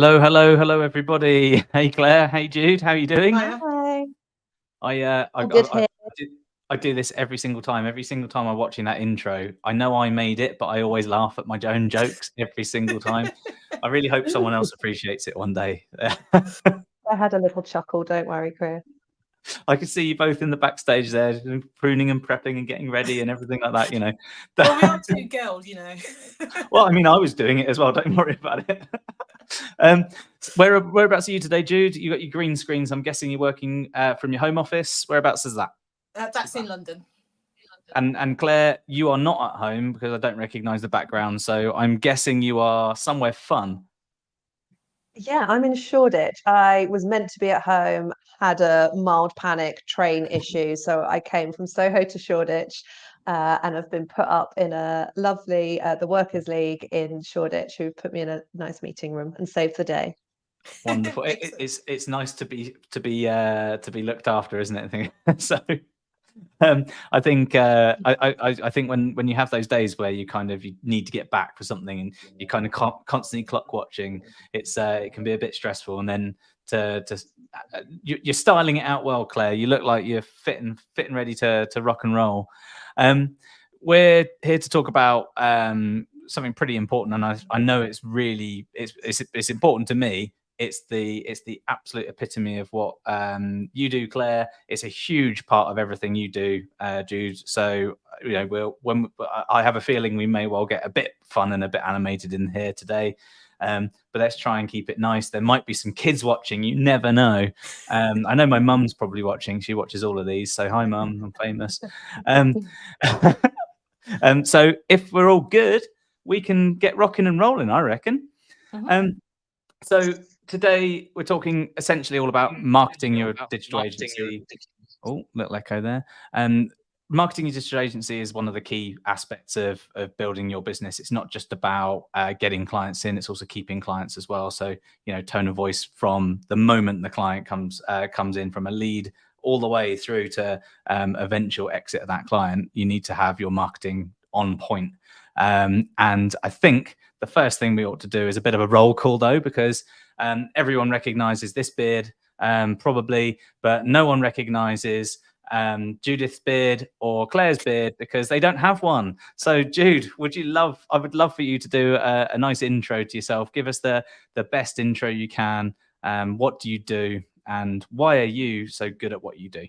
Hello, everybody. Hey, Claire. Hey, Jude. How are you doing? Hiya. Hi. I All good here. I do this every single time. Every single time I'm watching that intro, I know I made it, but I always laugh at my own jokes every single time. I really hope someone else appreciates it one day. I had a little chuckle, don't worry, Chris. I can see you both in the backstage there, pruning and prepping and getting ready and everything like that, you know. Well, we are two girls, you know. Well, I mean, I was doing it as well. Don't worry about it. Whereabouts are you today, Jude? You got your green screens. I'm guessing you're working from your home office. Whereabouts is that? That's in London. And Claire, you are not at home because I don't recognise the background. So I'm guessing you are somewhere fun. Yeah, I'm in Shoreditch. I was meant to be at home, had a mild panic train issue, so I came from Soho to Shoreditch, and I've been put up in a lovely the Workers' League in Shoreditch, who put me in a nice meeting room and saved the day. Wonderful. It's nice to be looked after, isn't it? So. I think I think when you have those days where you need to get back for something and you kind of constantly clock watching, it can be a bit stressful. And then you're styling it out well, Claire. You look like you're fit and ready to rock and roll. We're here to talk about something pretty important, and I know it's really it's important to me. It's the absolute epitome of what you do, Claire. It's a huge part of everything you do, Jude. So you know, I have a feeling we may well get a bit fun and a bit animated in here today. But let's try and keep it nice. There might be some kids watching. You never know. I know my mum's probably watching. She watches all of these. So hi, Mum. I'm famous. So if we're all good, we can get rocking and rolling, I reckon. So today we're talking essentially all about marketing your digital agency. Oh, little echo there. Marketing your digital agency is one of the key aspects of building your business. It's not just about getting clients in; it's also keeping clients as well. So you know, tone of voice from the moment the client comes in, from a lead all the way through to eventual exit of that client. You need to have your marketing on point. And I think the first thing we ought to do is a bit of a roll call, though, because everyone recognizes this beard, probably, but no one recognizes Judith's beard or Claire's beard because they don't have one. So, Jude, I would love for you to do a nice intro to yourself. Give us the best intro you can. What do you do, and why are you so good at what you do?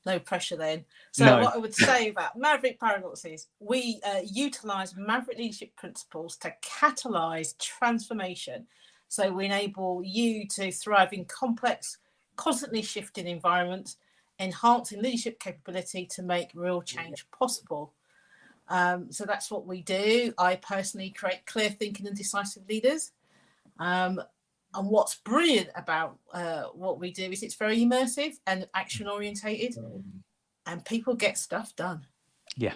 No pressure then. So what I would say about Maverick Paradox is we utilize Maverick leadership principles to catalyze transformation. So we enable you to thrive in complex, constantly shifting environments, enhancing leadership capability to make real change possible. So that's what we do. I personally create clear thinking and decisive leaders. And what's brilliant about what we do is it's very immersive and action orientated, and people get stuff done. Yeah,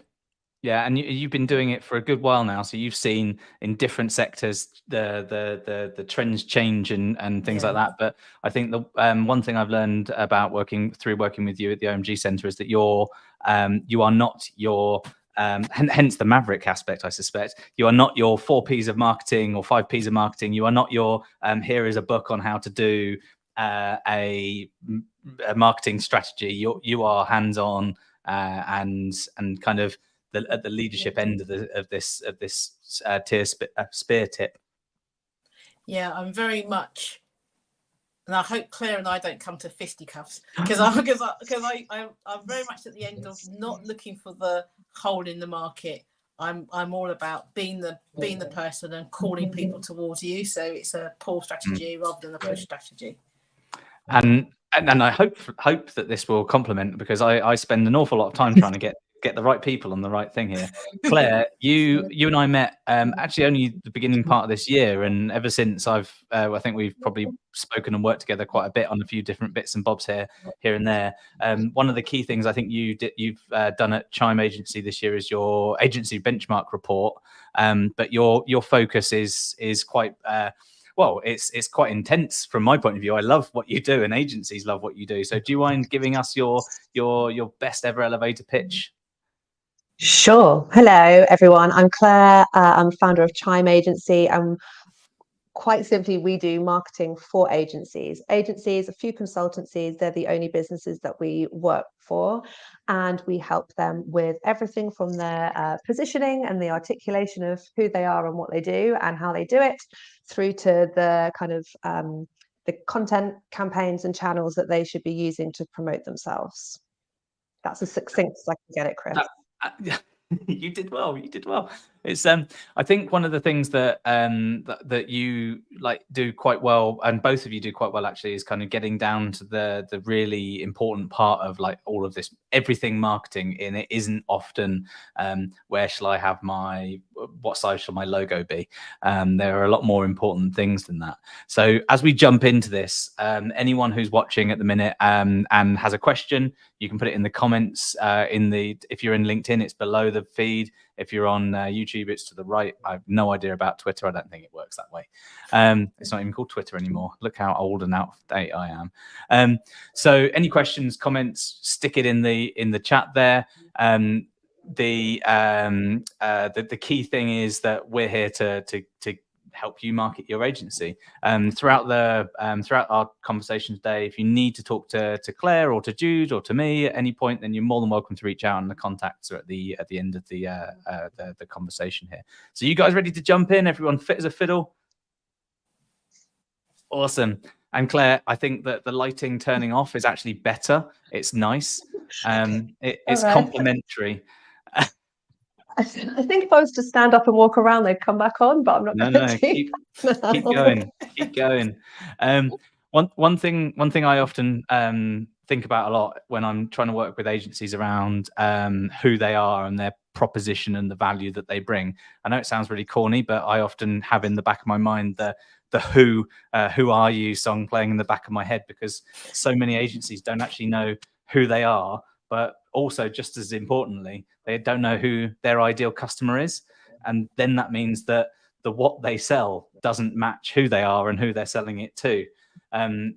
and you've been doing it for a good while now, so you've seen in different sectors the trends change and things like that. But I think the one thing I've learned about working with you at the OMG Centre is that you are not your hence the Maverick aspect, I suspect. You are not your 4 Ps of marketing or 5 Ps of marketing. You are not your here is a book on how to do a marketing strategy. You are hands-on and kind of at the leadership end of this spear tip. Yeah, I'm very much. And I hope Claire and I don't come to fisticuffs because I'm very much at the end of not looking for the hole in the market. I'm all about being the person and calling people towards you. So it's a pull strategy rather than a push strategy. And I hope that this will complement, because I spend an awful lot of time trying to get the right people on the right thing here. Claire, you and I met actually only the beginning part of this year, and ever since I think we've probably spoken and worked together quite a bit on a few different bits and bobs here and there. One of the key things I think you've done at Chime Agency this year is your agency benchmark report, but your focus is quite well, it's quite intense from my point of view. I love what you do, and agencies love what you do. So do you mind giving us your best ever elevator pitch? Sure. Hello, everyone. I'm Claire. I'm founder of Chime Agency. I'm quite simply, we do marketing for agencies, a few consultancies. They're the only businesses that we work for, and we help them with everything from their positioning and the articulation of who they are and what they do and how they do it, through to the kind of the content campaigns and channels that they should be using to promote themselves. That's as succinct as I can get it, Chris. You did well. You did well. It's I think one of the things that that you like do quite well, and both of you do quite well actually, is kind of getting down to the really important part of like all of this, everything marketing in it isn't often where shall I have my, what size shall my logo be? There are a lot more important things than that. So as we jump into this, anyone who's watching at the minute and has a question, you can put it in the comments. If you're in LinkedIn, it's below the feed. If you're on YouTube, it's to the right. I have no idea about Twitter. I don't think it works that way. It's not even called Twitter anymore. Look how old and out of date I am. So any questions, comments, stick it in the chat there. The key thing is that we're here to help you market your agency. Throughout our conversation today, if you need to talk to Claire or to Jude or to me at any point, then you're more than welcome to reach out, and the contacts are at the end of the conversation here. So you guys ready to jump in? Everyone fit as a fiddle? Awesome. And Claire, I think that the lighting turning off is actually better. It's nice. It's complementary. I think if I was to stand up and walk around, they'd come back on, but I'm not going to keep going. One thing I often think about a lot when I'm trying to work with agencies around who they are and their proposition and the value that they bring. I know it sounds really corny, but I often have in the back of my mind the who are you song playing in the back of my head, because so many agencies don't actually know who they are, but also just as importantly, they don't know who their ideal customer is. And then that means that what they sell doesn't match who they are and who they're selling it to. I'm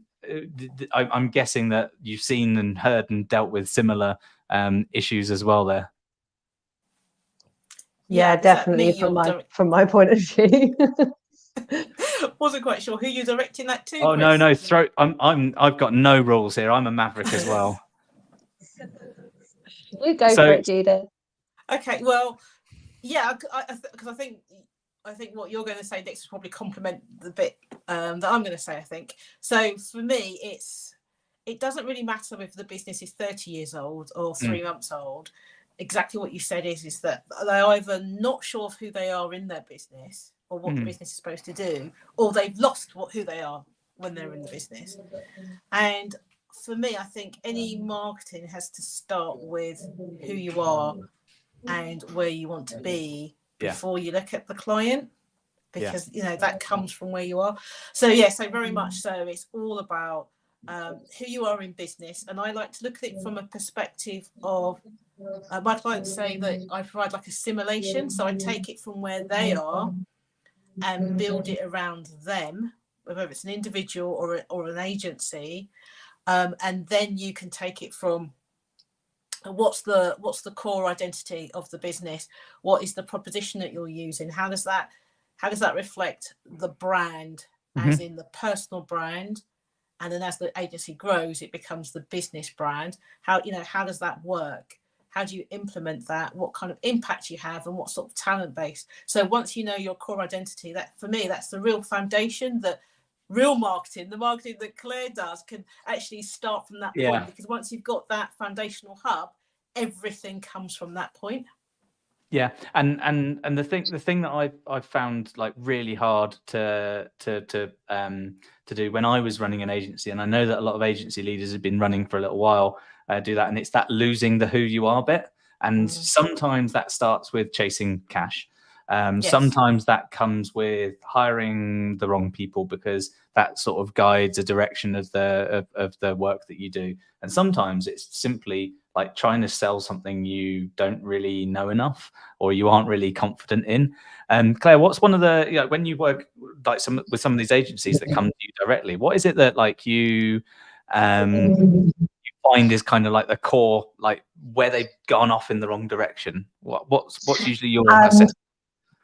guessing that you've seen and heard and dealt with similar issues as well there. Yeah, definitely from my point of view. Wasn't quite sure who you're directing that to. Oh, Chris. no, I've got no rules here. I'm a maverick as well. You go for it, Judith. Okay, well, yeah, because I think what you're going to say next will probably complement the bit that I'm going to say. I think so. For me, it doesn't really matter if the business is 30 years old or 3 months old. Exactly what you said is that they're either not sure of who they are in their business or what the business is supposed to do, or they've lost who they are when they're in the business. And for me, I think any marketing has to start with who you are and where you want to be before you look at the client, because that comes from where you are. So so very much so. It's all about who you are in business, and I like to look at it from a perspective of my clients say that I provide like a simulation. So I take it from where they are and build it around them, whether it's an individual or an agency. And then you can take it from what's the core identity of the business, what is the proposition that you're using, how does that reflect the brand, as in the personal brand, and then as the agency grows it becomes the business brand. How does that work? How do you implement that? What kind of impact you have, and what sort of talent base? So once you know your core identity, that for me that's the real foundation that real marketing, the marketing that Claire does, can actually start from that point, because once you've got that foundational hub, everything comes from that point. Yeah, and the thing that I've found like really hard to do when I was running an agency, and I know that a lot of agency leaders have been running for a little while, do that, and it's that losing the who you are bit. And sometimes that starts with chasing cash. Sometimes that comes with hiring the wrong people, because that sort of guides a direction of the work that you do. And sometimes it's simply like trying to sell something you don't really know enough or you aren't really confident in. Claire, what's one of the, when you work like with some of these agencies that come to you directly, what is it that like you find is kind of like the core, like where they've gone off in the wrong direction? What's usually your assessment?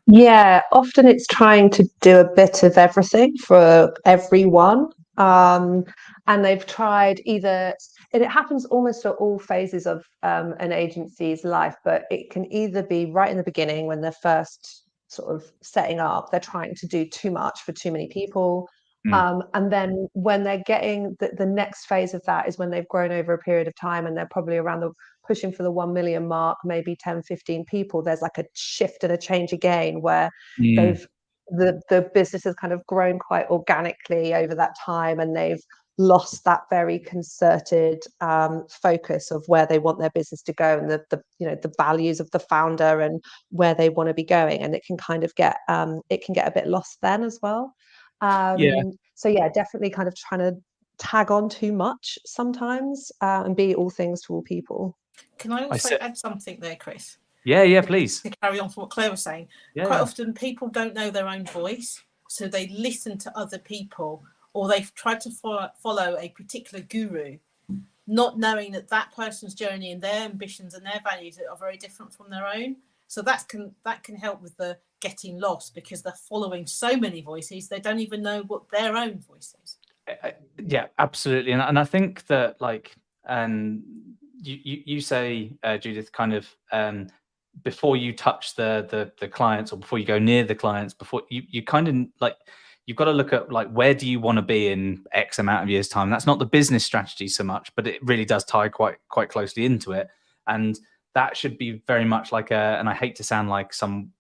Yeah, often it's trying to do a bit of everything for everyone. And they've tried either, and it happens almost at all phases of an agency's life, but it can either be right in the beginning when they're first sort of setting up, they're trying to do too much for too many people. And then when they're getting the next phase of that is when they've grown over a period of time and they're probably around the pushing for the 1 million mark, maybe 10, 15 people, there's like a shift and a change again where they've the business has kind of grown quite organically over that time, and they've lost that very concerted focus of where they want their business to go, and the values of the founder and where they want to be going, and it can kind of get it can get a bit lost then as well. So yeah, definitely kind of trying to tag on too much sometimes and be all things to all people. Can I also add something there, Chris? Yeah, please. To carry on from what Claire was saying. Quite often people don't know their own voice, so they listen to other people, or they've tried to follow a particular guru, not knowing that that person's journey and their ambitions and their values are very different from their own. So that can help with the getting lost, because they're following so many voices, they don't even know what their own voice is. Yeah, absolutely. And I think that, like, you say, Judith, kind of before you touch the clients, or before you go near the clients, before you kind of like, you've got to look at, like, where do you want to be in X amount of years time? That's not the business strategy so much, but it really does tie quite closely into it. And that should be very much like and I hate to sound like some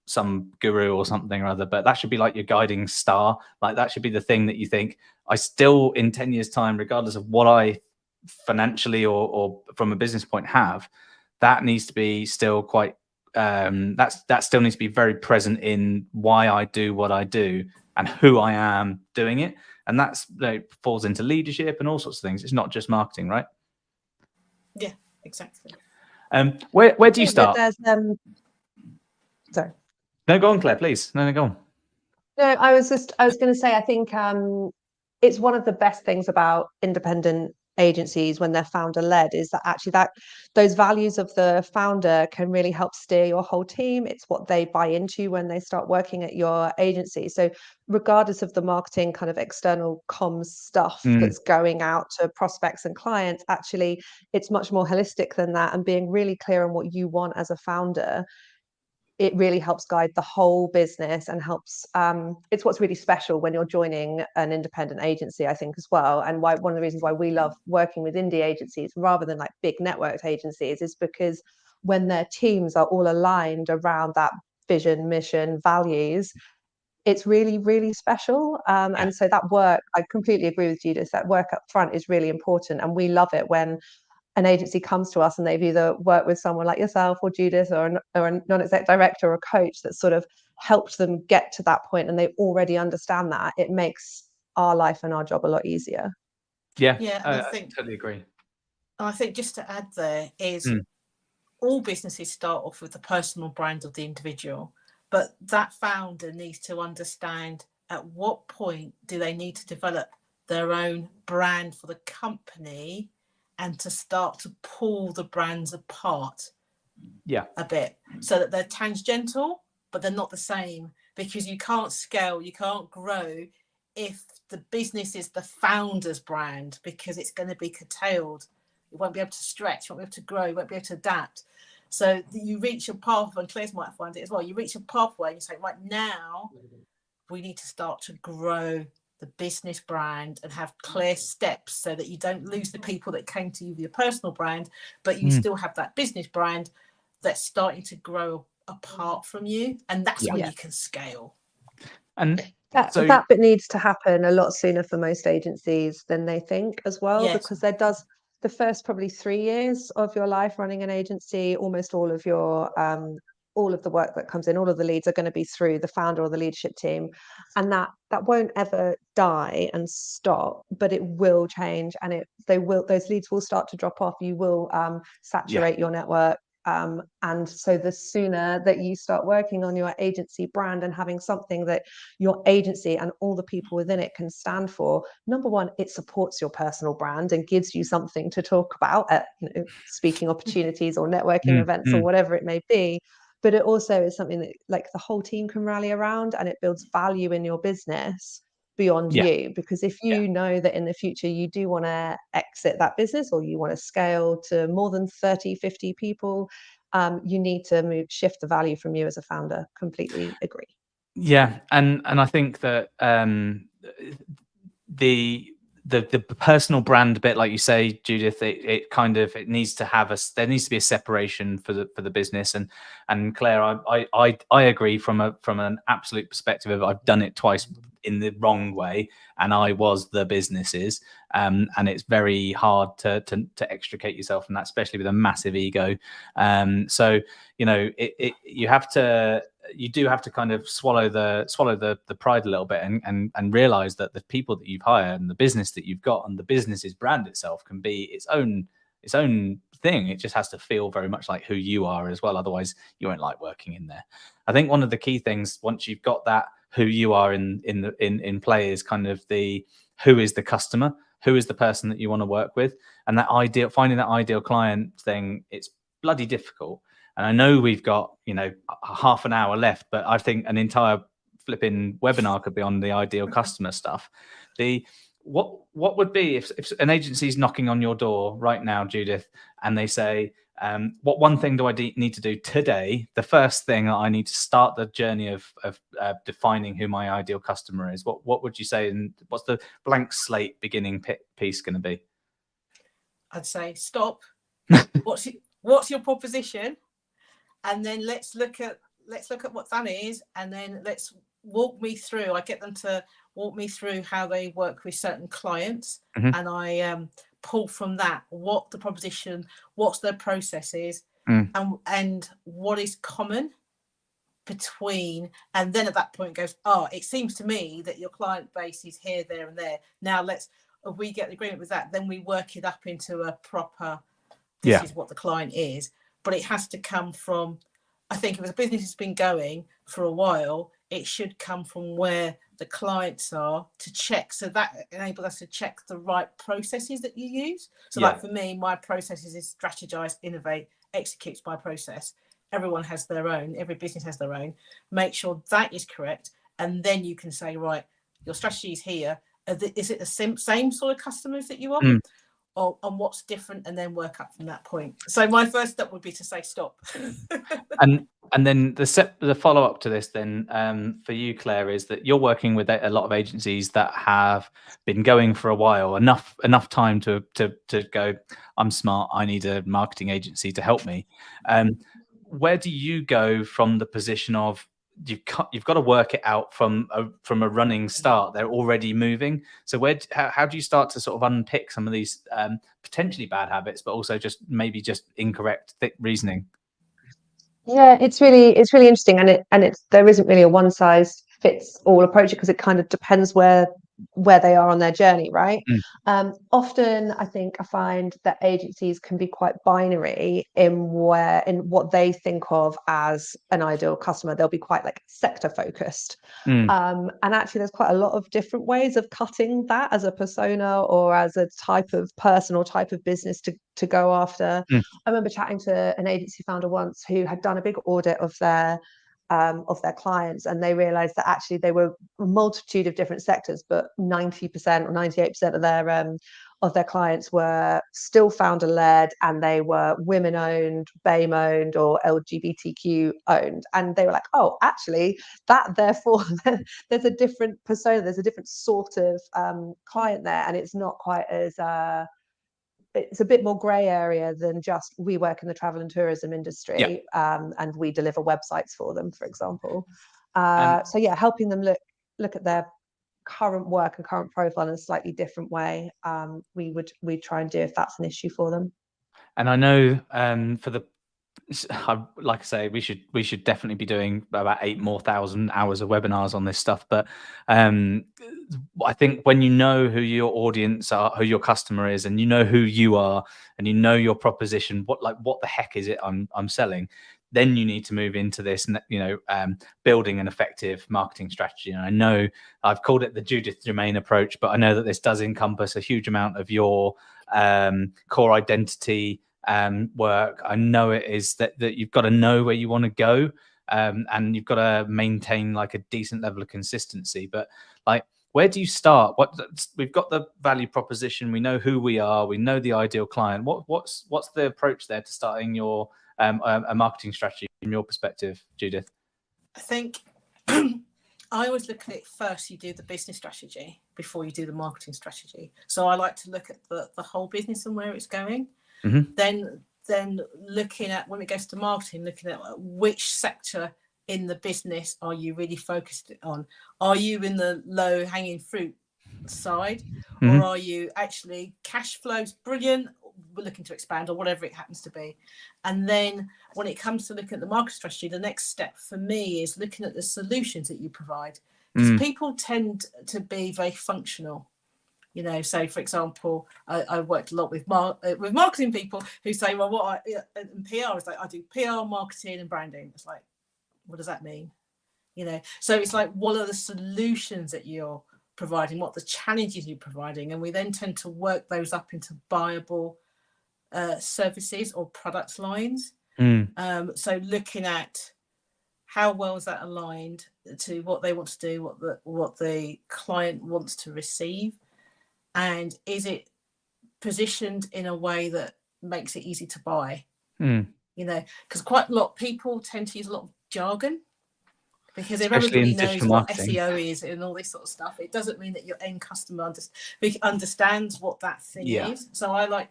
guru or something or other, but that should be like your guiding star. Like, that should be the thing that you think, I still, in 10 years time, regardless of what I financially or from a business point have, that needs to be still quite, that still needs to be very present in why I do what I do and who I am doing it. And that's, falls into leadership and all sorts of things. It's not just marketing, right? Yeah, exactly. Where do you start? Sorry. No, go on, Claire, please. No, go on. No, I was going to say, I think it's one of the best things about independent agencies when they're founder led is that actually those values of the founder can really help steer your whole team. It's what they buy into when they start working at your agency. So regardless of the marketing kind of external comms stuff that's going out to prospects and clients, actually it's much more holistic than that, and being really clear on what you want as a founder, it really helps guide the whole business and helps it's what's really special when you're joining an independent agency, I think, as well. And why one of the reasons why we love working with indie agencies rather than like big networked agencies is because when their teams are all aligned around that vision, mission, values, it's really, really special. And so that work, I completely agree with Judith, that work up front is really important, and we love it when an agency comes to us and they've either worked with someone like yourself or Judith or a non-exec director or a coach that sort of helped them get to that point, and they already understand that. It makes our life and our job a lot easier. Yeah, I totally agree. I think just to add there is all businesses start off with the personal brand of the individual, but that founder needs to understand at what point do they need to develop their own brand for the company, and to start to pull the brands apart a bit so that they're tangential, but they're not the same, because you can't scale, you can't grow if the business is the founder's brand, because it's going to be curtailed. You won't be able to stretch, you won't be able to grow, you won't be able to adapt. So you reach a pathway, and Claire's might find it as well, you reach a pathway and you say, right now, we need to start to grow the business brand and have clear steps so that you don't lose the people that came to you with your personal brand, but you still have that business brand that's starting to grow apart from you, and that's when you can scale. And that bit needs to happen a lot sooner for most agencies than they think as well, because there does the first probably 3 years of your life running an agency, almost all of your all of the work that comes in, all of the leads are going to be through the founder or the leadership team, and that won't ever die and stop, but it will change, and those leads will start to drop off. You will saturate your network. And so the sooner that you start working on your agency brand and having something that your agency and all the people within it can stand for, number one, it supports your personal brand and gives you something to talk about at speaking opportunities or networking events or whatever it may be. but it also is something that like the whole team can rally around, and it builds value in your business beyond you. Because if you know that in the future you do want to exit that business, or you want to scale to more than 30, 50 people, you need to shift the value from you as a founder. Completely agree. Yeah, and I think that the personal brand bit, like you say, Judith, it needs to have there needs to be a separation for the business. And Claire, I agree from an absolute perspective of, I've done it twice in the wrong way, and I was the businesses, and it's very hard to extricate yourself from that, especially with a massive ego. So you do have to kind of swallow the pride a little bit, and realize that the people that you've hired and the business that you've got and the business's brand itself can be its own thing. It just has to feel very much like who you are as well. Otherwise, you won't like working in there. I think one of the key things, once you've got that who you are in play, is kind of who is the customer, who is the person that you want to work with, and finding that ideal client thing. It's bloody difficult. And I know we've got, half an hour left, but I think an entire flipping webinar could be on the ideal customer stuff. What would be if an agency is knocking on your door right now, Judith, and they say, what one thing do I need to do today? The first thing that I need to start the journey of defining who my ideal customer is. What would you say? And what's the blank slate beginning piece going to be? I'd say stop. What's your proposition? And then let's look at what that is, and then let's walk me through. I get them to walk me through how they work with certain clients, and I pull from that what the proposition, what's their process is, and what is common between. And then at that point goes, it seems to me that your client base is here, there, and there. Now if we get the agreement with that, then we work it up into a proper. This is what the client is. But it has to come from, I think if a business has been going for a while, it should come from where the clients are to check. So that enables us to check the right processes that you use. So like for me, my processes is strategize, innovate, execute by process. Everyone has their own, every business has their own. Make sure that is correct. And then you can say, right, your strategy is here. Is it the same sort of customers that you want? Or on what's different, and then work up from that point. So my first step would be to say stop. and then the follow up to this then for you, Claire, is that you're working with a lot of agencies that have been going for a while, enough time to go, I'm smart, I need a marketing agency to help me. Where do you go from the position of you've got to work it out from a running start? They're already moving. So how do you start to sort of unpick some of these potentially bad habits, but also just incorrect reasoning? Yeah, it's really interesting, and there isn't really a one size fits all approach, because it kind of depends where they are on their journey, right? Often I find that agencies can be quite binary in what they think of as an ideal customer. They'll be quite like sector focused, and actually there's quite a lot of different ways of cutting that as a persona or as a type of person or type of business to go after. I remember chatting to an agency founder once who had done a big audit of their clients, and they realized that actually they were a multitude of different sectors, but 90% or 98% of their clients were still founder led, and they were women owned, BAME owned, or LGBTQ owned. And they were like, oh, actually that therefore there's a different persona, there's a different sort of client there, and it's not quite as it's a bit more grey area than just we work in the travel and tourism industry, and we deliver websites for them, for example. So helping them look at their current work and current profile in a slightly different way, we try and do if that's an issue for them. And I know like I say, we should definitely be doing about 8,000 more hours of webinars on this stuff. But I think when you know who your audience are, who your customer is, and you know who you are, and you know your proposition, what the heck is it I'm selling, then you need to move into this, building an effective marketing strategy. And I know I've called it the Judith Germain approach, but I know that this does encompass a huge amount of your core identity, work. I know it is that you've got to know where you want to go, and you've got to maintain like a decent level of consistency. But like, where do you start? We've got the value proposition, we know who we are, we know the ideal client. What's the approach there to starting your a marketing strategy from your perspective, Judith? I think I always look at it first. You do the business strategy before you do the marketing strategy. So I like to look at the whole business and where it's going. Then looking at, when it goes to marketing, looking at which sector in the business are you really focused on? Are you in the low hanging fruit side, or are you actually cash flows brilliant, we're looking to expand, or whatever it happens to be? And then when it comes to looking at the market strategy, the next step for me is looking at the solutions that you provide, because people tend to be very functional. You know, so for example, I worked a lot with marketing people who say, well, and PR is like, I do PR, marketing, and branding. It's like, what does that mean? You know, so it's like, what are the solutions that you're providing? What are the challenges you're providing? And we then tend to work those up into viable services or product lines. So looking at how well is that aligned to what they want to do, what the client wants to receive, and is it positioned in a way that makes it easy to buy? You know, because quite a lot of people tend to use a lot of jargon, because if everybody knows what SEO is and all this sort of stuff, it doesn't mean that your end customer understands what that thing is. So I like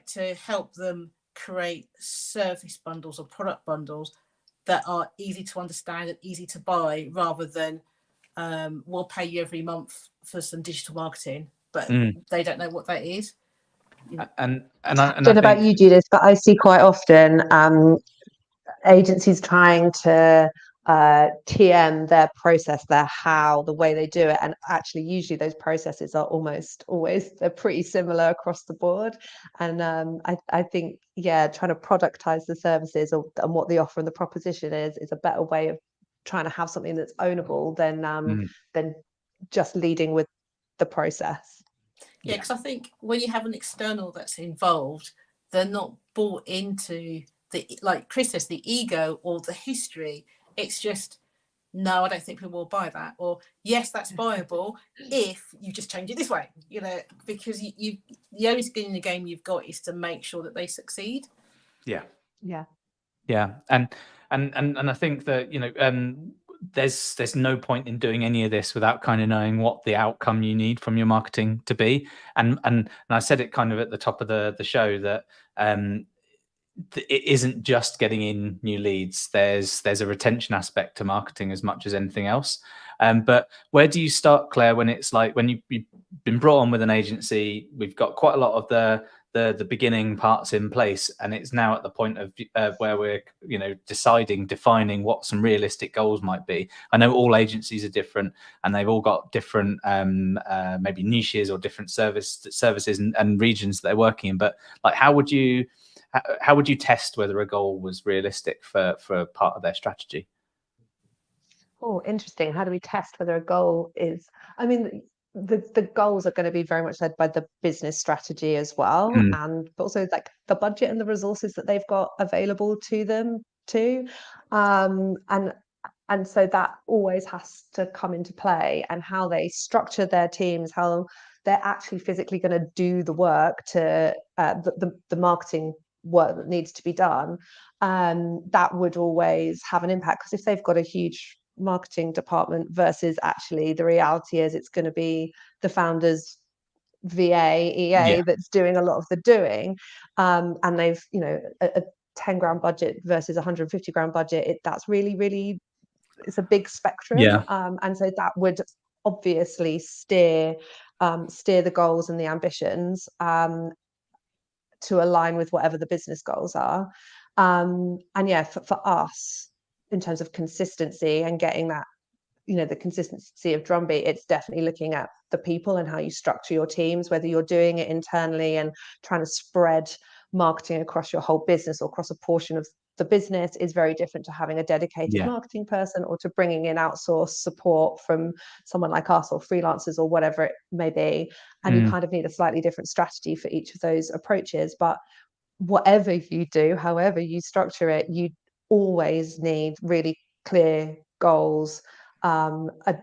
to help them create service bundles or product bundles that are easy to understand and easy to buy, rather than we'll pay you every month for some digital marketing, but they don't know what that is. You know? And I don't know about you, Judith, but I see quite often agencies trying to TM their process, the way they do it, and actually usually those processes are almost always, they're pretty similar across the board. And I think trying to productize the services and what the offer and the proposition is a better way of trying to have something that's ownable than just leading with the process. Yeah, because I think when you have an external that's involved, they're not bought into like Chris says, the ego or the history. It's just, no, I don't think people will buy that, or yes, that's buyable if you just change it this way, you know, because you the only skin in the game you've got is to make sure that they succeed. And I think that, you know, there's no point in doing any of this without kind of knowing what the outcome you need from your marketing to be. And I said it kind of at the top of the show that it isn't just getting in new leads. There's a retention aspect to marketing as much as anything else. But where do you start, Claire, when it's like, when you've been brought on with an agency, we've got quite a lot of the beginning parts in place, and it's now at the point of where we're, you know, defining what some realistic goals might be. I know all agencies are different, and they've all got different maybe niches or different services and regions that they're working in. But like, how would you test whether a goal was realistic for part of their strategy? Oh, interesting. How do we test whether a goal is, I mean, the goals are going to be very much led by the business strategy as well, but also like the budget and the resources that they've got available to them too. And so that always has to come into play, and how they structure their teams, how they're actually physically going to do the work to the marketing work that needs to be done. That would always have an impact, because if they've got a huge marketing department versus actually the reality is it's going to be the founder's VA, EA that's doing a lot of the doing, and they've, you know, a 10 grand budget versus 150 grand budget, that's really, it's a big spectrum. And so that would obviously steer the goals and the ambitions to align with whatever the business goals are. And for us, in terms of consistency and getting that, you know, the consistency of drumbeat, it's definitely looking at the people and how you structure your teams, whether you're doing it internally and trying to spread marketing across your whole business or across a portion of the business is very different to having a dedicated marketing person, or to bringing in outsourced support from someone like us or freelancers or whatever it may be. And you kind of need a slightly different strategy for each of those approaches. But whatever you do, however you structure it, you always need really clear goals, a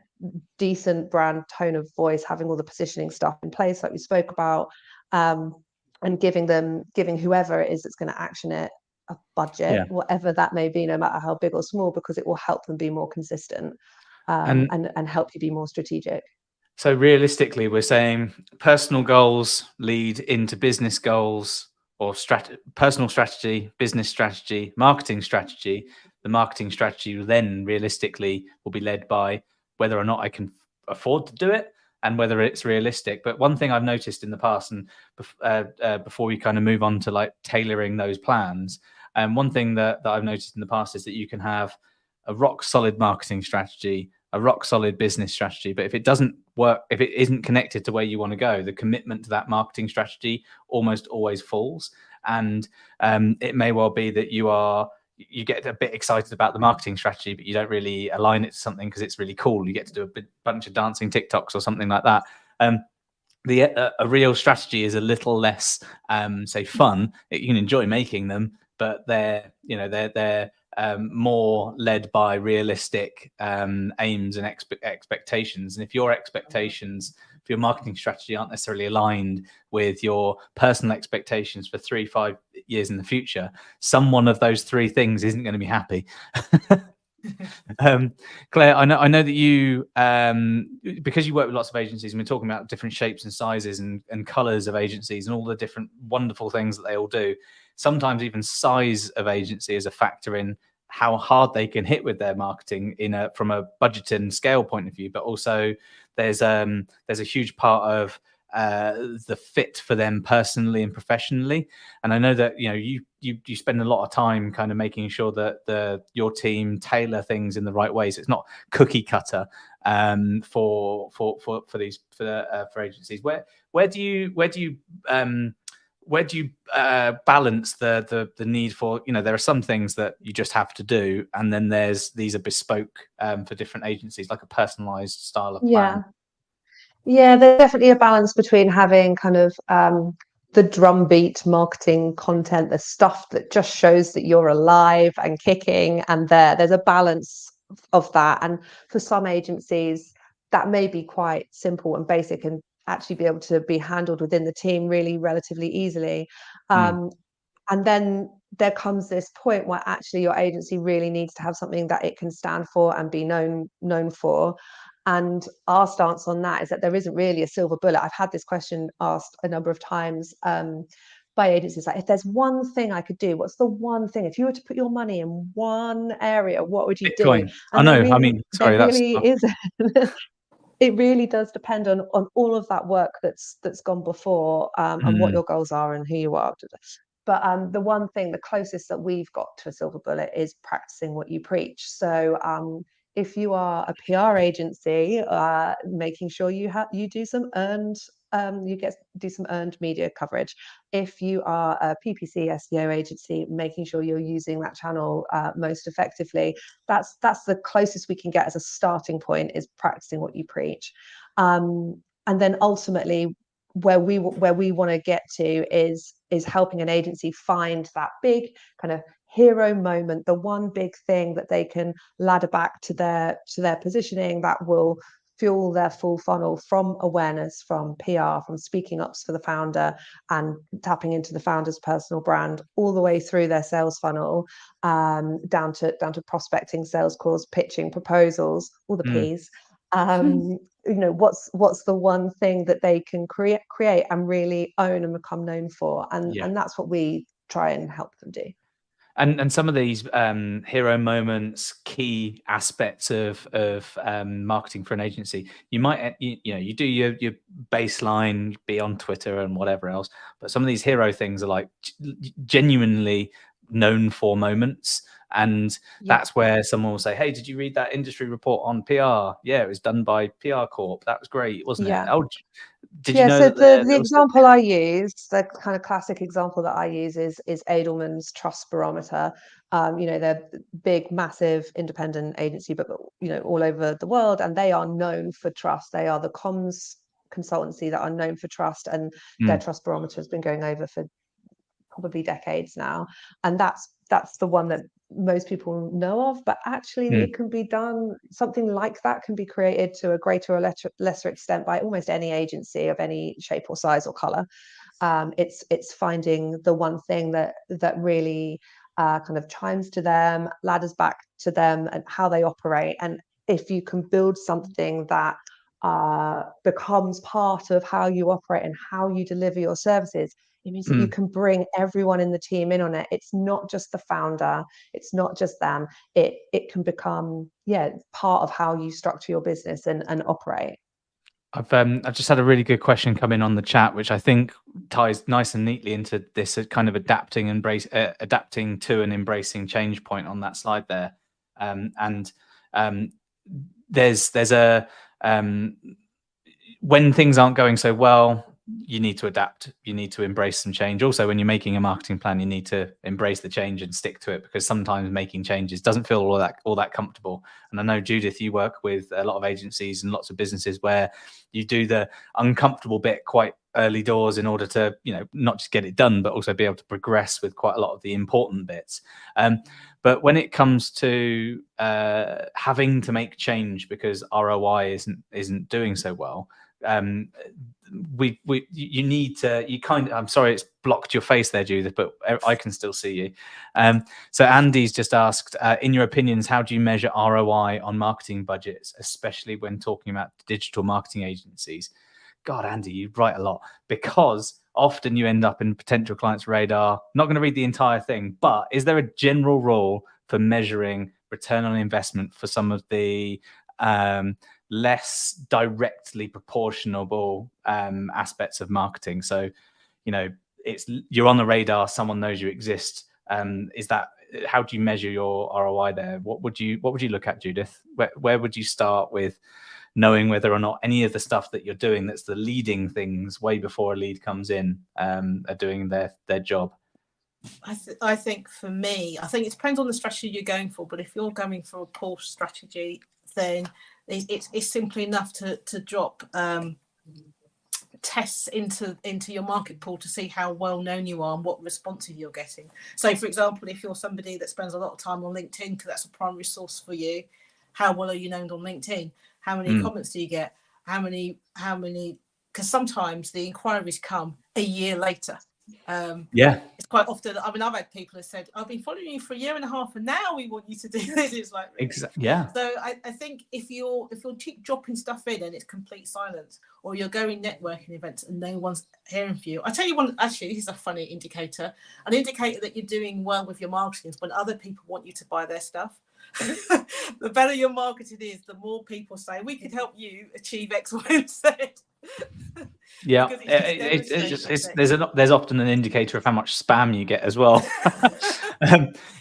decent brand tone of voice, having all the positioning stuff in place like we spoke about, and giving whoever it is that's going to action it a budget, whatever that may be, no matter how big or small, because it will help them be more consistent, and help you be more strategic. So realistically, we're saying personal goals lead into business goals, or personal strategy, business strategy, marketing strategy. The marketing strategy then realistically will be led by whether or not I can afford to do it and whether it's realistic. But one thing I've noticed in the past, and before we kind of move on to like tailoring those plans, one thing that I've noticed in the past is that you can have a rock solid marketing strategy, a rock solid business strategy, but if it doesn't work, if it isn't connected to where you want to go, the commitment to that marketing strategy almost always falls. And it may well be that you get a bit excited about the marketing strategy, but you don't really align it to something because it's really cool. You get to do a bunch of dancing TikToks or something like that. A real strategy is a little less, say, fun. You can enjoy making them, but they're more led by realistic aims and expectations. And if your expectations for your marketing strategy aren't necessarily aligned with your personal expectations for 3-5 years in the future, someone of those three things isn't going to be happy. Claire, I know that you, because you work with lots of agencies, and we're talking about different shapes and sizes and colors of agencies and all the different wonderful things that they all do. Sometimes even size of agency is a factor in how hard they can hit with their marketing from a budget and scale point of view. But also there's a huge part of the fit for them personally and professionally. And I know that you spend a lot of time kind of making sure that your team tailor things in the right way, so it's not cookie cutter for agencies. Where do you balance the need for, there are some things that you just have to do, and then these are bespoke for different agencies, like a personalized style of plan. Yeah, there's definitely a balance between having kind of the drumbeat marketing content, the stuff that just shows that you're alive and kicking, and there's a balance of that. And for some agencies, that may be quite simple and basic and actually be able to be handled within the team really relatively easily. And then there comes this point where actually your agency really needs to have something that it can stand for and be known for. And our stance on that is that there isn't really a silver bullet. I've had this question asked a number of times by agencies, like, if there's one thing I could do, what's the one thing? If you were to put your money in one area, what would you Bitcoin. do? And sorry, there really isn't. It really does depend on all of that work that's gone before, and what your goals are and who you are. But the one thing, the closest that we've got to a silver bullet is practicing what you preach. So if you are a PR agency, making sure you do some earned do some earned media coverage. If you are a PPC SEO agency, making sure you're using that channel most effectively. That's the closest we can get as a starting point, is practicing what you preach. And then ultimately, where we want to get to is helping an agency find that big kind of hero moment, the one big thing that they can ladder back to their positioning that will fuel their full funnel, from awareness, from PR, from speaking ups for the founder and tapping into the founder's personal brand, all the way through their sales funnel, down to prospecting, sales calls, pitching, proposals, all the P's. What's the one thing that they can create and really own and become known for, and that's what we try and help them do. And some of these hero moments, key aspects of marketing for an agency, you might you do your baseline, be on Twitter and whatever else, but some of these hero things are like genuinely known for moments. And that's where someone will say, hey, did you read that industry report on PR? Yeah, it was done by PR Corp. That was great, wasn't it? Oh, did you know so that the example I use, the kind of classic example that I use is Edelman's Trust Barometer. They're big, massive independent agency, but all over the world, and they are known for trust. They are the comms consultancy that are known for trust, and their Trust Barometer has been going over for probably decades now, and that's the one that most people know of. But actually, it can be done. Something like that can be created to a greater or lesser extent by almost any agency of any shape or size or color. It's finding the one thing that really kind of chimes to them, ladders back to them and how they operate. And if you can build something that becomes part of how you operate and how you deliver your services, it means that you can bring everyone in the team in on it. It's not just the founder, it's not just them. It can become part of how you structure your business and operate. I've just had a really good question come in on the chat, which I think ties nice and neatly into this kind of adapting to and embracing change point on that slide there. There's a when things aren't going so well, you need to adapt. You need to embrace some change. Also, when you're making a marketing plan, you need to embrace the change and stick to it, because sometimes making changes doesn't feel all that comfortable. And I know, Judith, you work with a lot of agencies and lots of businesses where you do the uncomfortable bit quite early doors in order to, not just get it done, but also be able to progress with quite a lot of the important bits. But when it comes to having to make change because ROI isn't doing so well, you need to, I'm sorry it's blocked your face there, Judith, but I can still see you. So Andy's just asked, in your opinions, how do you measure ROI on marketing budgets, especially when talking about digital marketing agencies? God, Andy, you write a lot, because often you end up in potential clients' radar. Not going to read the entire thing, but is there a general rule for measuring return on investment for some of the less directly proportionable aspects of marketing? So, you're on the radar, someone knows you exist. How do you measure your ROI there? What would you look at, Judith? Where would you start with knowing whether or not any of the stuff that you're doing, that's the leading things way before a lead comes in, are doing their job? I think for me, it depends on the strategy you're going for. But if you're going for a pull strategy, then it's simply enough to drop tests into your market pool to see how well known you are and what responses you're getting. So, for example, if you're somebody that spends a lot of time on LinkedIn because that's a primary source for you, how well are you known on LinkedIn? How many comments do you get? How many? Because sometimes the inquiries come a year later. It's quite often. I've had people have said, "I've been following you for a year and a half, and now we want you to do this." It's like, exactly, yeah. So I think if you're keep dropping stuff in and it's complete silence, or you're going networking events and no one's hearing from you. I tell you one. Actually, this is a funny indicator. An indicator that you're doing well with your marketing is when other people want you to buy their stuff. The better your marketing is, the more people say, "We could help you achieve X, Y, and Z." Yeah, there's often an indicator of how much spam you get as well.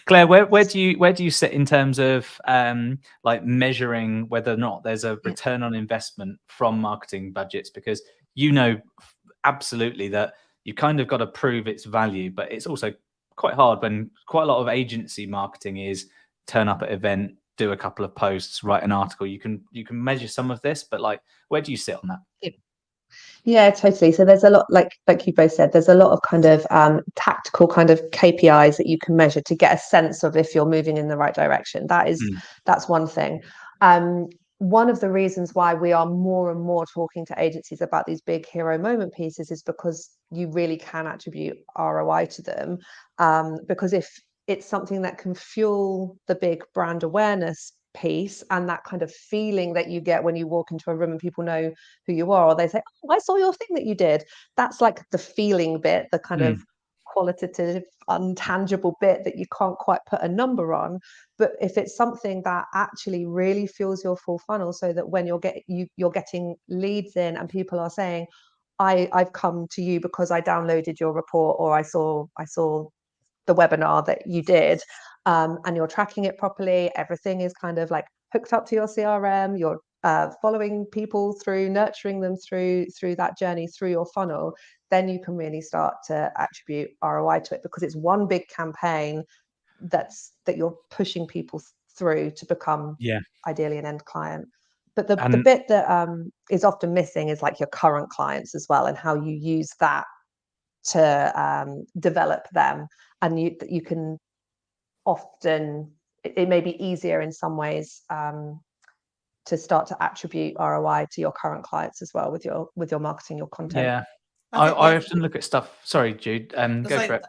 Claire, where do you sit in terms of like measuring whether or not there's a return on investment from marketing budgets? Because absolutely that you kind of got to prove its value, but it's also quite hard when quite a lot of agency marketing is turn up at an event, do a couple of posts, write an article. You can measure some of this, but like, where do you sit on that? Yeah, totally. So there's a lot, like you both said, there's a lot of kind of tactical kind of KPIs that you can measure to get a sense of if you're moving in the right direction. That's one thing. One of the reasons why we are more and more talking to agencies about these big hero moment pieces is because you really can attribute ROI to them. Because if it's something that can fuel the big brand awareness piece and that kind of feeling that you get when you walk into a room and people know who you are, or they say, "Oh, I saw your thing that you did." That's like the feeling bit, the kind of qualitative, untangible bit that you can't quite put a number on. But if it's something that actually really fuels your full funnel, so that when you're getting leads in and people are saying, I've come to you because I downloaded your report, or I saw the webinar that you did, and you're tracking it properly, everything is kind of like hooked up to your CRM, you're following people through, nurturing them through that journey, through your funnel, then you can really start to attribute ROI to it, because it's one big campaign that you're pushing people through to become ideally an end client. But the bit that is often missing is like your current clients as well, and how you use that to develop them, and you can often, it may be easier in some ways to start to attribute ROI to your current clients as well with your marketing, your content. Yeah, I often look at stuff. Sorry, Jude. Go for it.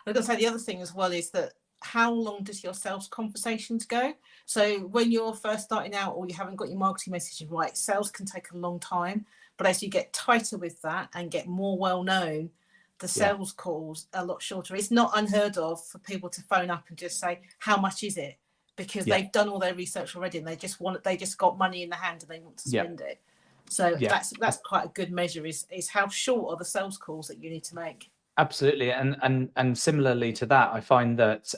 I was going to say the other thing as well is that how long does your sales conversations go? So when you're first starting out or you haven't got your marketing messages right, sales can take a long time. But as you get tighter with that and get more well known, the sales calls are a lot shorter. It's not unheard of for people to phone up and just say, how much is it? Because they've done all their research already and they just got money in the hand and they want to spend it. So that's quite a good measure is how short are the sales calls that you need to make. Absolutely. And similarly to that, I find that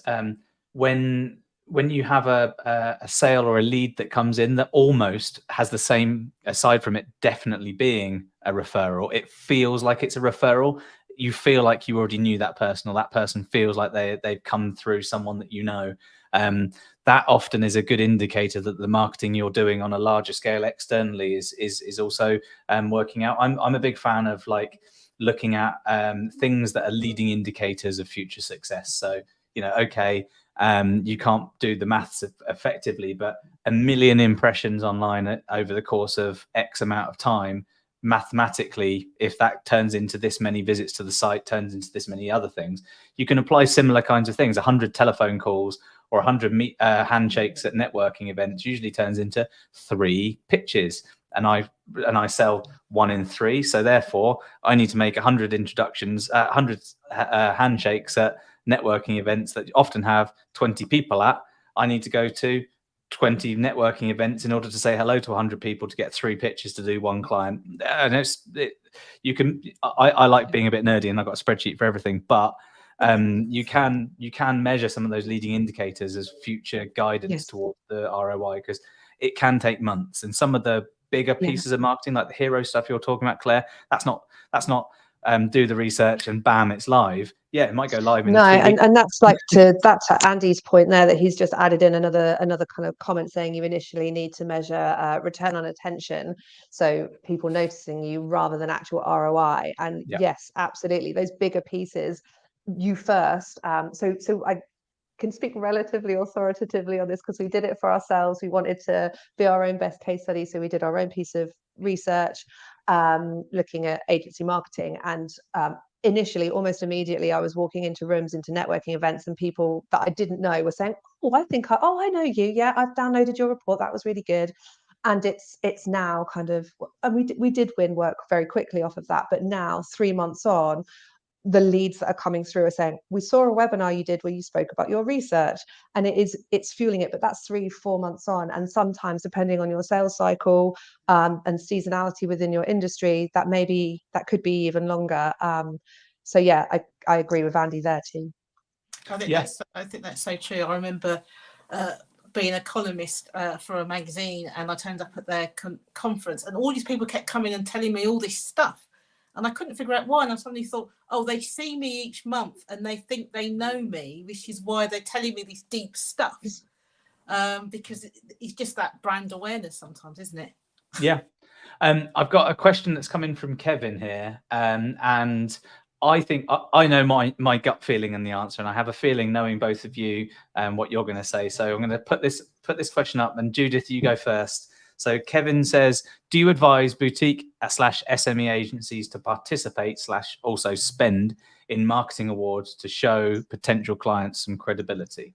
when you have a sale or a lead that comes in that almost has the same, aside from it definitely being a referral, it feels like it's a referral. You feel like you already knew that person, or that person feels like they've come through someone that you know. That often is a good indicator that the marketing you're doing on a larger scale externally is also working out. I'm a big fan of like looking at things that are leading indicators of future success. So, okay, you can't do the maths effectively, but 1 million impressions online over the course of X amount of time, mathematically, if that turns into this many visits to the site, turns into this many other things, you can apply similar kinds of things. 100 telephone calls or 100 handshakes at networking events usually turns into 3 pitches. And I sell 1 in 3. So therefore, I need to make 100 introductions, 100 handshakes at networking events that often have 20 people at. I need to go to 20 networking events in order to say hello to 100 people to get 3 pitches to do 1 client. And I like being a bit nerdy, and I've got a spreadsheet for everything, but you can measure some of those leading indicators as future guidance towards the ROI, because it can take months. And some of the bigger pieces of marketing, like the hero stuff you're talking about, Claire, that's not do the research and bam, it's live. Yeah, it might go live in 2 weeks. And that's to Andy's point there, that he's just added in another kind of comment saying you initially need to measure return on attention, so people noticing you rather than actual ROI. And yes, absolutely, those bigger pieces you first. So I can speak relatively authoritatively on this because we did it for ourselves. We wanted to be our own best case study, so we did our own piece of research looking at agency marketing. And initially, almost immediately, I was walking into rooms, into networking events, and people that I didn't know were saying, I know you, yeah, I've downloaded your report, that was really good. And it's now kind of, and we did win work very quickly off of that, but now 3 months on, the leads that are coming through are saying, we saw a webinar you did where you spoke about your research, and it's fueling it. But that's 3-4 months on, and sometimes depending on your sales cycle and seasonality within your industry, that could be even longer. So yeah, I agree with Andy there too. I think that's so true. I remember being a columnist for a magazine, and I turned up at their conference, and all these people kept coming and telling me all this stuff. And I couldn't figure out why. And I suddenly thought, they see me each month and they think they know me, which is why they're telling me this deep stuff. Because it's just that brand awareness sometimes, isn't it? Yeah. I've got a question that's coming from Kevin here. And I think I know my gut feeling and the answer. And I have a feeling, knowing both of you, what you're going to say. So I'm going to put this question up. And Judith, you go first. So Kevin says, do you advise boutique / SME agencies to participate / also spend in marketing awards to show potential clients some credibility?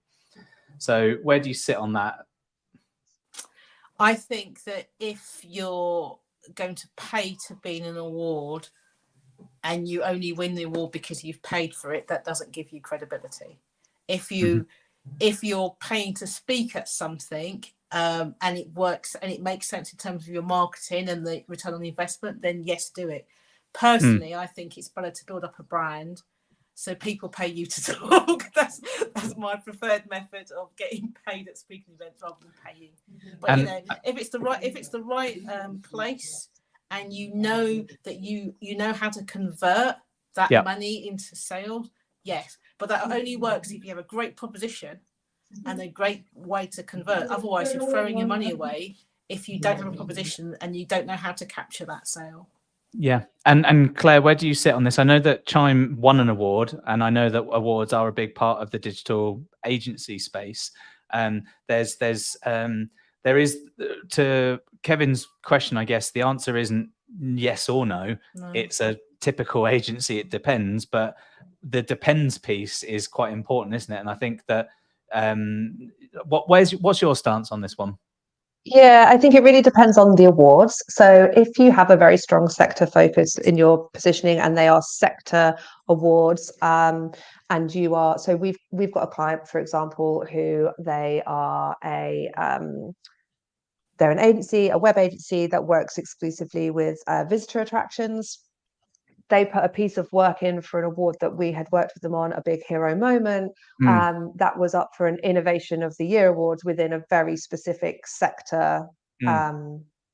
So where do you sit on that? I think that if you're going to pay to be in an award and you only win the award because you've paid for it, that doesn't give you credibility. If you're paying to speak at something, and it works and it makes sense in terms of your marketing and the return on the investment, then yes, do it. Personally, I think it's better to build up a brand so people pay you to talk. That's my preferred method of getting paid at speaking events rather than paying. But if it's the right place, and you know that you know how to convert that money into sales, yes. But that only works if you have a great proposition and a great way to convert. Otherwise, you're throwing your money away if you don't have a proposition and you don't know how to capture that sale. Yeah. And Claire, where do you sit on this? I know that Chime won an award, and I know that awards are a big part of the digital agency space. There is, to Kevin's question, I guess the answer isn't yes or no. It's a typical agency, it depends, but the depends piece is quite important, isn't it? And I think that what's your stance on this one? Yeah, I think it really depends on the awards. So if you have a very strong sector focus in your positioning and they are sector awards, and you are, so we've got a client, for example, who they are they're an agency, a web agency that works exclusively with visitor attractions. They put a piece of work in for an award that we had worked with them on, a big hero moment. That was up for an Innovation of the Year awards within a very specific sector,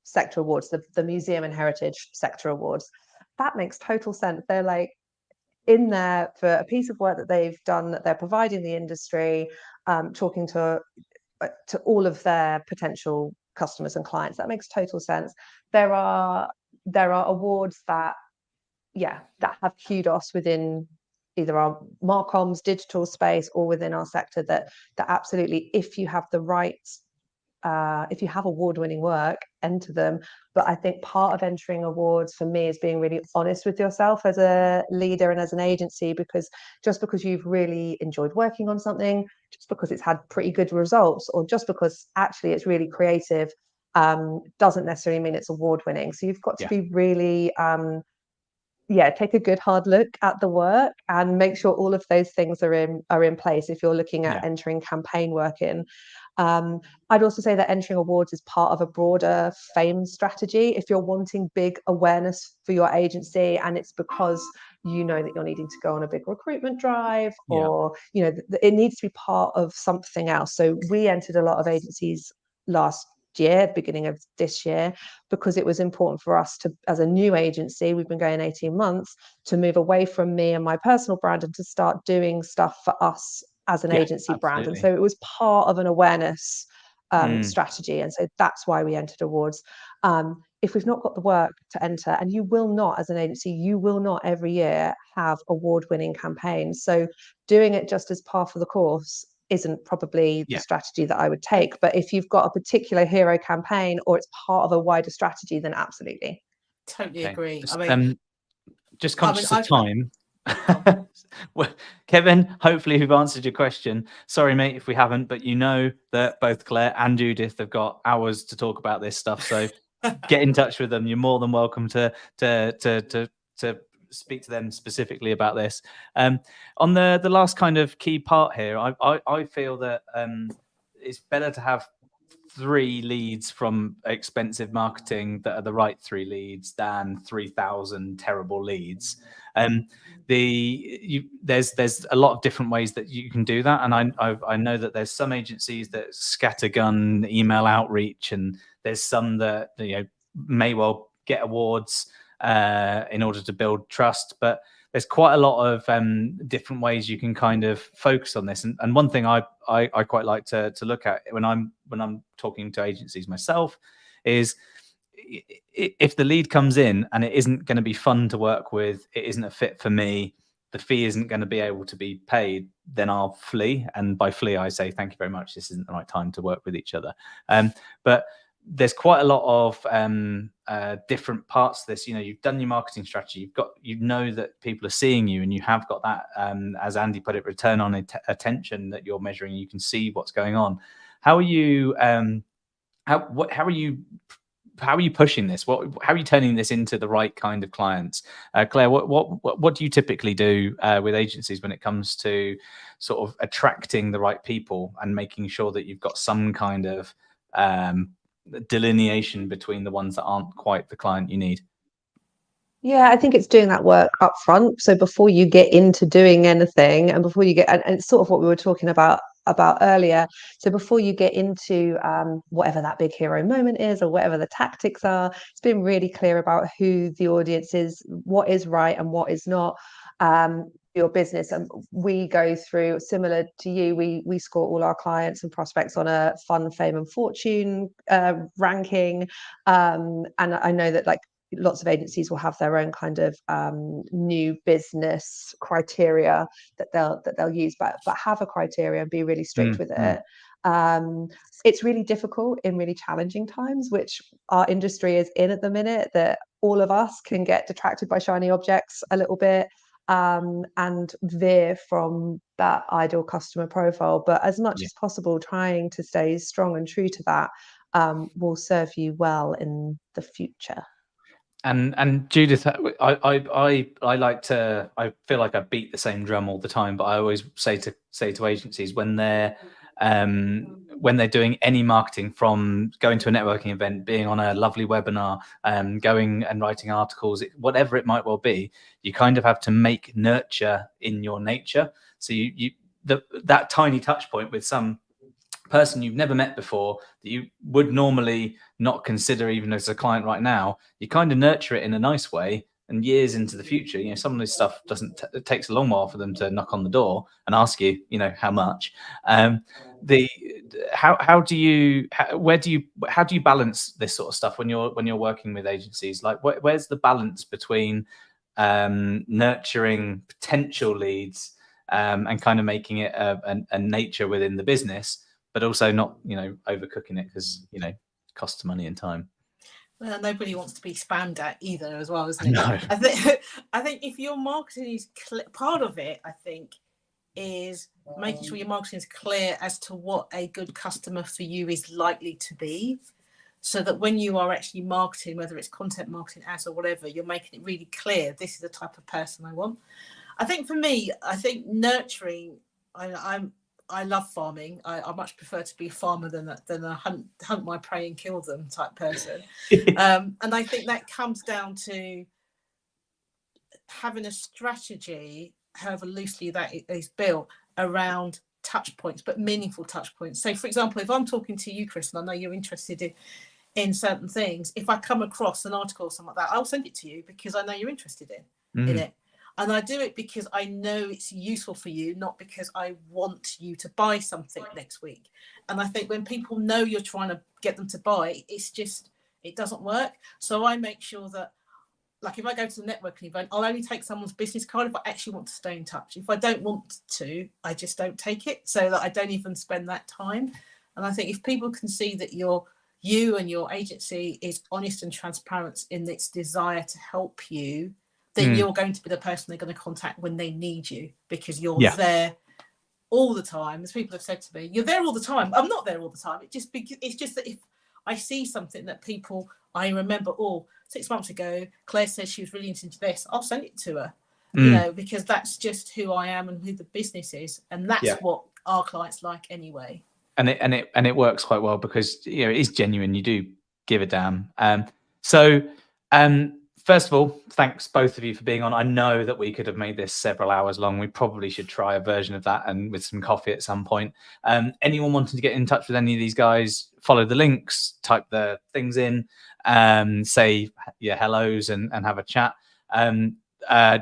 sector awards, the Museum and Heritage sector awards. That makes total sense. They're like in there for a piece of work that they've done, that they're providing the industry, talking to all of their potential customers and clients. That makes total sense. There are awards that have kudos within either our Marcoms digital space or within our sector that absolutely, if you have the right, if you have award-winning work, enter them. But I think part of entering awards for me is being really honest with yourself as a leader and as an agency, because just because you've really enjoyed working on something, just because it's had pretty good results, or just because actually it's really creative, doesn't necessarily mean it's award-winning. So you've got to be really take a good hard look at the work and make sure all of those things are in place if you're looking at entering campaign work in. I'd also say that entering awards is part of a broader fame strategy. If you're wanting big awareness for your agency and it's because you know that you're needing to go on a big recruitment drive, or it needs to be part of something else. So we entered a lot of agencies last year, beginning of this year, because it was important for us to, as a new agency, we've been going 18 months, to move away from me and my personal brand and to start doing stuff for us as an agency brand. And so it was part of an awareness strategy, and so that's why we entered awards. If we've not got the work to enter, and you will not, as an agency, you will not every year have award-winning campaigns, so doing it just as par for the course isn't probably the strategy that I would take. But if you've got a particular hero campaign or it's part of a wider strategy, then absolutely. Totally agree. Just conscious of time. Well, Kevin, hopefully we've answered your question. Sorry, mate, if we haven't, but you know that both Claire and Judith have got hours to talk about this stuff. So get in touch with them. You're more than welcome to speak to them specifically about this. On the last kind of key part here, I feel that it's better to have 3 leads from expensive marketing that are the right 3 leads than 3,000 terrible leads. There's a lot of different ways that you can do that, and I know that there's some agencies that scattergun email outreach, and there's some that may well get awards in order to build trust, but there's quite a lot of different ways you can kind of focus on this. And one thing I quite like to look at when I'm talking to agencies myself is, if the lead comes in and it isn't going to be fun to work with, it isn't a fit for me, the fee isn't going to be able to be paid, then I'll flee. And by flee, I say, thank you very much, this isn't the right time to work with each other. But there's quite a lot of different parts to this. You've done your marketing strategy, you know that people are seeing you, and you have got that, as Andy put it, return on attention that you're measuring. You can see what's going on. How are you how are you pushing this? How are you turning this into the right kind of clients? Claire, what do you typically do with agencies when it comes to sort of attracting the right people and making sure that you've got some kind of delineation between the ones that aren't quite the client you need? Yeah, I think it's doing that work up front. So before you get into doing anything, and before you get, and it's sort of what we were talking about earlier. So before you get into whatever that big hero moment is, or whatever the tactics are, it's been really clear about who the audience is, what is right and what is not. Your business, and we go through, similar to you, we score all our clients and prospects on a fun, fame and fortune ranking, and I know that, like, lots of agencies will have their own kind of new business criteria that they'll use, but have a criteria and be really strict with it. It's really difficult in really challenging times, which our industry is in at the minute, that all of us can get detracted by shiny objects a little bit, and veer from that ideal customer profile. But as much as possible, trying to stay strong and true to that will serve you well in the future. And Judith, I like to, I feel like I beat the same drum all the time, but I always say to agencies when they're doing any marketing, from going to a networking event, being on a lovely webinar, going and writing articles, whatever it might well be, you kind of have to make nurture in your nature. So that tiny touch point with some person you've never met before, that you would normally not consider even as a client right now, you kind of nurture it in a nice way, and years into the future, you know, some of this stuff it takes a long while for them to knock on the door and ask you, you know, how much. How do you balance this sort of stuff when you're working with agencies? Like, where's the balance between nurturing potential leads and kind of making it a nature within the business, but also not, you know, overcooking it, because, you know, it costs money and time? Well, nobody wants to be spammed at either, as well, isn't it? No. I think if your marketing is part of it, I think, is making sure your marketing is clear as to what a good customer for you is likely to be, so that when you are actually marketing, whether it's content marketing, ads, or whatever, you're making it really clear, this is the type of person I want. I think for me, I think nurturing, I love farming. I much prefer to be a farmer than a hunt my prey and kill them type person. And I think that comes down to having a strategy, however loosely that is built, around touch points, but meaningful touch points. So, for example, if I'm talking to you, Chris, and I know you're interested in certain things, if I come across an article or something like that, I'll send it to you because I know you're interested in it. And I do it because I know it's useful for you, not because I want you to buy something next week. And I think when people know you're trying to get them to buy, it doesn't work. So I make sure that, like, if I go to the networking event, I'll only take someone's business card if I actually want to stay in touch. If I don't want to, I just don't take it, so that I don't even spend that time. And I think if people can see that you and your agency is honest and transparent in its desire to help you, then you're going to be the person they're going to contact when they need you, because you're there all the time. As people have said to me, you're there all the time. I'm not there all the time. It's just that if I see something that I remember, 6 months ago, Claire said she was really into this, I'll send it to her, you know, because that's just who I am and who the business is. And that's what our clients like anyway. And it works quite well because, you know, it is genuine. You do give a damn. First of all, thanks both of you for being on. I know that we could have made this several hours long. We probably should try a version of that, and with some coffee at some point. Anyone wanting to get in touch with any of these guys, follow the links, type the things in, say your hellos and have a chat.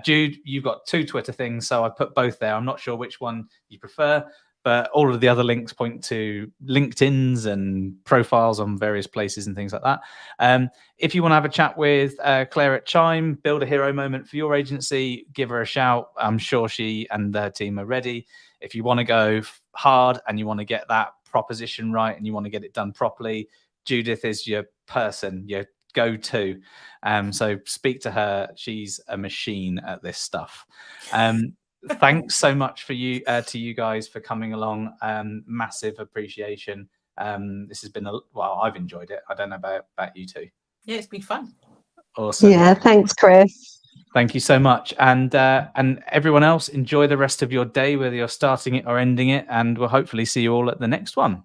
Jude, you've got 2 Twitter things, so I put both there. I'm not sure which one you prefer, but all of the other links point to LinkedIn's and profiles on various places and things like that. If you want to have a chat with Claire at Chime, build a hero moment for your agency, give her a shout. I'm sure she and their team are ready. If you want to go hard and you want to get that proposition right and you want to get it done properly, Judith is your person, your go-to. So speak to her. She's a machine at this stuff. Thanks so much to you guys for coming along. Massive appreciation. This has been I've enjoyed it. I don't know about you two. Yeah, it's been fun. Awesome. Yeah, thanks, Chris. Thank you so much. And everyone else, enjoy the rest of your day, whether you're starting it or ending it, and we'll hopefully see you all at the next one.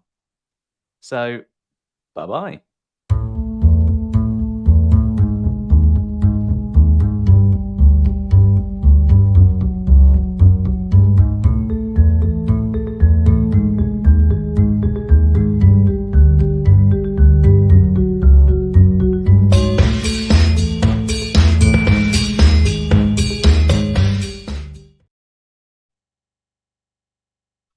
So bye-bye.